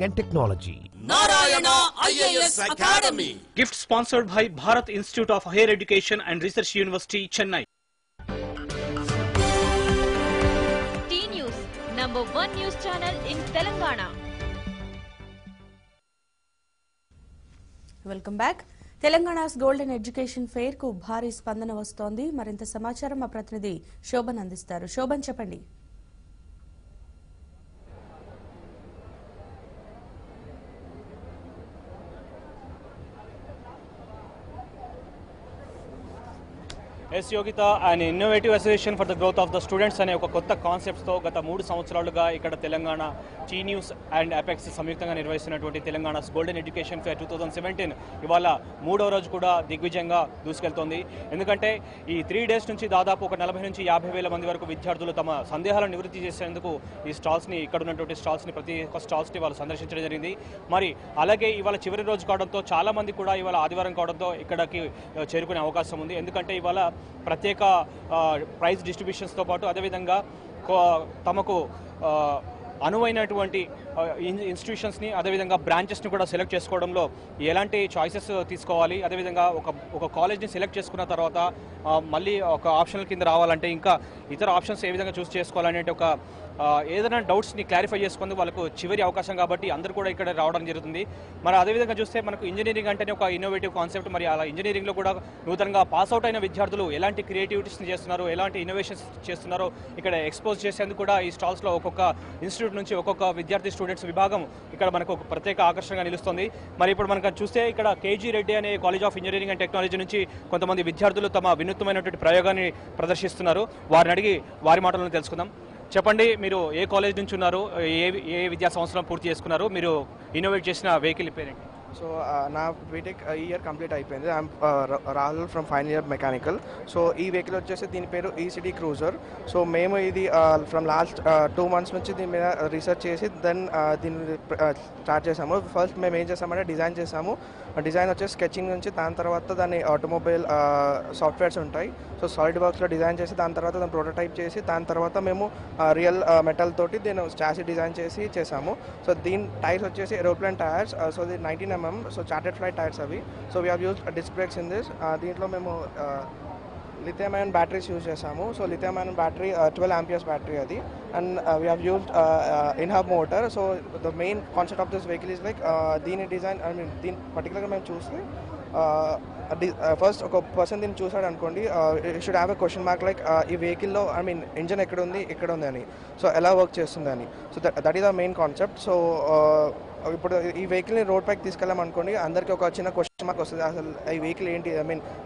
and Technology. Narayana IAS Academy. Gift sponsored by Bharat Institute of Higher Education and Research University, Chennai. T News, #1 news channel in Telangana. Welcome back. Telangana's golden education fair కు భారీ స్పందన వస్తోంది. మరింత సమాచారం మా ప్రతినిధి శోభన్ అందిస్తారు. శోభన్ చెప్పండి. S Yogitha and innovative association for the growth of the students అనే ఒక కొత్త కాన్సెప్ట్తో గత 3 సంవత్సరాలుగా ఇక్కడ Telangana T News and Apex సంయుక్తంగా నిర్వహిస్తున్నటువంటి తెలంగాణ గోల్డెన్ ఎడ్యుకేషన్ ఫెయిర్ 2017 ఇవాళ 3వ రోజు కూడా దిగ్విజయంగా దూసుకెళ్తోంది. ఎందుకంటే ఈ 3 డేస్ నుంచి దాదాపు ఒక 40 నుంచి 50 వేల మంది వరకు విద్యార్థులు తమ సందేహాలను నివృత్తి చేసేందుకు ఈ స్టాల్స్ని ఇక్కడ ఉన్నటువంటి స్టాల్స్ని ప్రతి ఒక్క స్టాల్స్ని వాళ్ళు సందర్శించడం జరిగింది. మరి అలాగే ఇవాళ చివరి రోజు కావడంతో చాలామంది కూడా ఇవాళ ఆదివారం కావడంతో ఇక్కడికి చేరుకునే అవకాశం ఉంది. ఎందుకంటే ఇవాళ ప్రత్యేక ప్రైజ్ డిస్ట్రిబ్యూషన్స్తో పాటు అదేవిధంగా తమకు అనువైనటువంటి ఇన్స్టిట్యూషన్స్ని అదేవిధంగా బ్రాంచెస్ని కూడా సెలెక్ట్ చేసుకోవడంలో ఎలాంటి చాయిసెస్ తీసుకోవాలి, అదేవిధంగా ఒక కాలేజ్ని సెలెక్ట్ చేసుకున్న తర్వాత మళ్ళీ ఒక ఆప్షనల్ కింద రావాలంటే ఇంకా ఇతర ఆప్షన్స్ ఏ విధంగా చూస్ చేసుకోవాలనే ఒక ఏదైనా డౌట్స్ని క్లారిఫై చేసుకుంది వాళ్ళకు చివరి అవకాశం కాబట్టి అందరూ కూడా ఇక్కడ రావడం జరుగుతుంది. మరి అదేవిధంగా చూస్తే మనకు ఇంజనీరింగ్ అంటేనే ఒక ఇన్నోవేటివ్ కాన్సెప్ట్. మరి అలా ఇంజనీరింగ్లో కూడా నూతనంగా పాస్ అవుట్ అయిన విద్యార్థులు ఎలాంటి క్రియేటివిటీస్ని చేస్తున్నారు, ఎలాంటి ఇన్నోవేషన్స్ చేస్తున్నారో ఇక్కడ ఎక్స్పోజ్ చేసేందుకు కూడా ఈ స్టాల్స్లో ఒక్కొక్క ఇన్స్టిట్యూట్ నుంచి ఒక్కొక్క విద్యార్థి స్టూడెంట్స్ విభాగం ఇక్కడ మనకు ఒక ప్రత్యేక ఆకర్షణగా నిలుస్తుంది. మరి ఇప్పుడు మనకు చూస్తే ఇక్కడ కేజీ రెడ్డి అనే college of engineering and technology నుంచి కొంతమంది విద్యార్థులు తమ వినూత్నమైనటువంటి ప్రయోగాన్ని ప్రదర్శిస్తున్నారు. వారిని అడిగి వారి మాటలను తెలుసుకుందాం. చెప్పండి, మీరు ఏ కాలేజ్ నుంచి ఉన్నారు, ఏ విద్యా సంవత్సరం పూర్తి చేసుకున్నారు, మీరు ఇన్నోవేట్ చేసిన వెహికల్ పేరేంటి? సో నా బీటెక్ ఈ ఇయర్ కంప్లీట్ అయిపోయింది. I'm Rahul from final year mechanical. So ఈ వెహికల్ వచ్చేసి దీని పేరు ఈసిటీ క్రూజర్. సో మేము ఇది ఫ్రమ్ లాస్ట్ 2 months నుంచి దీని మీద రీసెర్చ్ చేసి దెన్ దీన్ని స్టార్ట్ చేసాము. ఫస్ట్ మేము ఏం చేసామంటే డిజైన్ చేసాము. డిజైన్ వచ్చేసి స్కెచింగ్ నుంచి, దాని తర్వాత దాన్ని ఆటోమొబైల్ సాఫ్ట్వేర్స్ ఉంటాయి. సో సాలిడ్ వర్క్స్లో డిజైన్ చేసి దాని తర్వాత దాన్ని ప్రోటోటైప్ చేసి దాని తర్వాత మేము రియల్ మెటల్ తోటి దీన్ని చాసీ డిజైన్ చేసాము. సో దీని టైర్స్ వచ్చేసి ఏరోప్లేన్ టైర్స్. సో ఇది 19 mm. So chartered flight tyres అవి. So we have used disc brakes in this. దీంట్లో మేము లిథియం అయాన్ బ్యాటరీస్ యూజ్ చేసాము. So lithium ion battery 12 amperes battery అది. And we have used in-hub motor. So the main concept of this vehicle is like దీని design దీని పర్టికులర్గా మేము చూస్తే first ఒక పర్సన్ దీన్ని చూసాడు అనుకోండి, should have a question mark like ఈ వెహికల్లో ఇంజన్ ఎక్కడ ఉంది అని, సో ఎలా వర్క్ చేస్తుంది అని. So that is the main concept. So ఇప్పుడు ఈ వెహికల్ని రోడ్ పైకి తీసుకెళ్ళామనుకోండి, అందరికీ ఒక చిన్న క్వశ్చన్ మార్క్ వస్తుంది, అసలు ఈ వెహికల్ ఏంటి,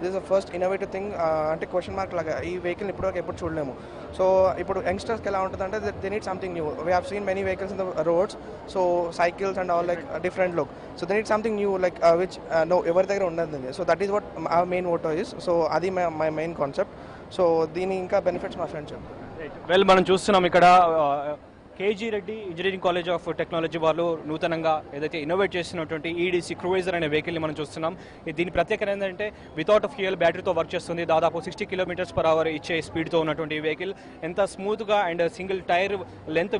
this is the first innovative thing. అంటే క్వశ్చన్ మార్క్ లాగా ఈ వెహికల్ని ఇప్పటివరకు ఎప్పుడు చూడలేము. సో ఇప్పుడు యంగ్స్టర్స్కి ఎలా ఉంటుందంటే they need something new. We have seen many vehicles in the roads, so cycles and all like different look. So they need something new like which no ఎవరి దగ్గర ఉండదు. So that is what our main motto is. So అది my main concept. So దీని ఇంకా benefits మా friends చెప్తారు. Well, మనం చూస్తున్నాం ఇక్కడ KG Reddy engineering college of technology వాళ్ళు నూతనంగా ఏదైతే ఇన్నోవేట్ చేసినటువంటి ఈడీసీ క్రూయిజర్ అనే వెహికల్ని మనం చూస్తున్నాం. దీని ప్రత్యేకత ఏంటంటే వితౌట్ ఫ్యూయల్ బ్యాటరీతో వర్క్ చేస్తుంది. దాదాపు 60 km/h ఇచ్చే స్పీడ్తో ఉన్నటువంటి ఈ వెహికల్ ఎంత స్మూత్గా and single tyre length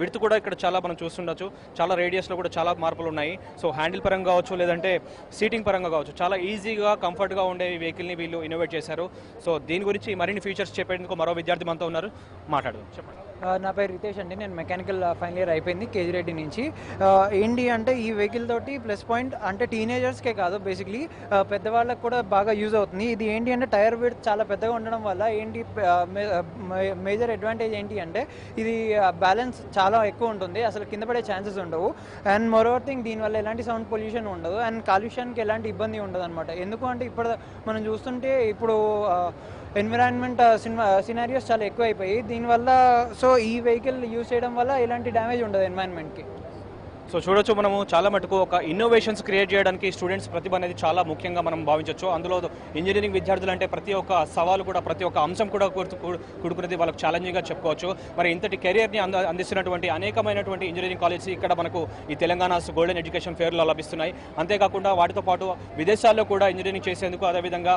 width కూడా ఇక్కడ చాలా మనం చూస్తుండొచ్చు. చాలా రేడియస్లో కూడా చాలా మార్పులు ఉన్నాయి. సో హ్యాండిల్ పరంగా కావచ్చు, లేదంటే సీటింగ్ పరంగా కావచ్చు, చాలా ఈజీగా కంఫర్ట్గా ఉండే ఈ వెహికల్ని వీళ్ళు ఇన్నోవేట్ చేశారు. సో దీని గురించి మరిన్ని ఫీచర్స్ చెప్పేందుకు మరో విద్యార్థి మనతో ఉన్నారు, మాట్లాడదాం. చెప్పండి. నా పేరు రితేష్ అండి. నేను మెకానికల్ ఫైనల్ ఇయర్ అయిపోయింది కేజీ రెడ్డి నుంచి. ఏంటి అంటే ఈ వెహికల్ తోటి ప్లస్ పాయింట్ అంటే టీనేజర్స్కే కాదు, బేసిక్లీ పెద్దవాళ్ళకి కూడా బాగా యూజ్ అవుతుంది. ఇది ఏంటి అంటే టైర్ విడ్త్ చాలా పెద్దగా ఉండడం వల్ల ఏంటి మేజర్ అడ్వాంటేజ్ ఏంటి అంటే ఇది బ్యాలెన్స్ చాలా ఎక్కువ ఉంటుంది, అసలు కింద పడే ఛాన్సెస్ ఉండవు. అండ్ మోరోవర్ థింగ్ దీనివల్ల ఎలాంటి సౌండ్ పొల్యూషన్ ఉండదు అండ్ కాలుష్యానికి ఎలాంటి ఇబ్బంది ఉండదు అనమాట. ఎందుకు అంటే ఇప్పుడు మనం చూస్తుంటే ఇప్పుడు ఎన్విరాన్మెంట్ సినారియోస్ చాలా ఎక్కువ అయిపోయి దీనివల్ల. సో ఈ వెహికల్ యూజ్ చేయడం వల్ల ఎలాంటి డ్యామేజ్ ఉండదు ఎన్విరాన్మెంట్కి. సో చూడొచ్చు మనము చాలా మటుకు ఒక ఇన్నోవేషన్స్ క్రియేట్ చేయడానికి స్టూడెంట్స్ ప్రతిభ అనేది చాలా ముఖ్యంగా మనం భావించవచ్చు. అందులో ఇంజనీరింగ్ విద్యార్థులు అంటే ప్రతి ఒక్క సవాలు కూడా ప్రతి ఒక్క అంశం కూడా కూడుకున్నది వాళ్ళకి ఛాలెంజింగ్గా చెప్పుకోవచ్చు. మరి ఇంతటి కెరియర్ని అందిస్తున్నటువంటి అనేకమైనటువంటి ఇంజనీరింగ్ కాలేజెస్ ఇక్కడ మనకు ఈ తెలంగాణ గోల్డెన్ ఎడ్యుకేషన్ ఫేర్లో లభిస్తున్నాయి. అంతేకాకుండా వాటితో పాటు విదేశాల్లో కూడా ఇంజనీరింగ్ చేసేందుకు, అదేవిధంగా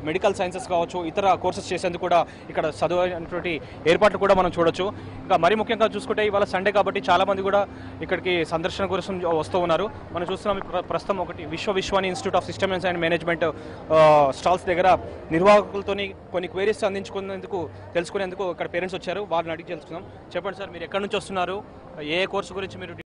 మెడికల్ సైన్సెస్ కావచ్చు, ఇతర కోర్సెస్ చేసేందుకు కూడా ఇక్కడ చదువునటువంటి ఏర్పాట్లు కూడా మనం చూడొచ్చు. ఇంకా మరీ ముఖ్యంగా చూసుకుంటే ఇవాళ సండే కాబట్టి చాలా మంది కూడా ఇక్కడికి సందర్శన కోసం వస్తూ ఉన్నారు. మనం చూస్తున్నాం ప్రస్తుతం ఒకటి Vishwani institute of systems and management stalls దగ్గర నిర్వాహకులతో కొన్ని క్వైరీస్ తెలుసుకునేందుకు ఇక్కడ పేరెంట్స్ వచ్చారు. వారిని అడిగి తెలుసుకుందాం. చెప్పండి సార్, మీరు ఎక్కడి నుంచి వస్తున్నారు, ఏ కోర్సు గురించి మీరు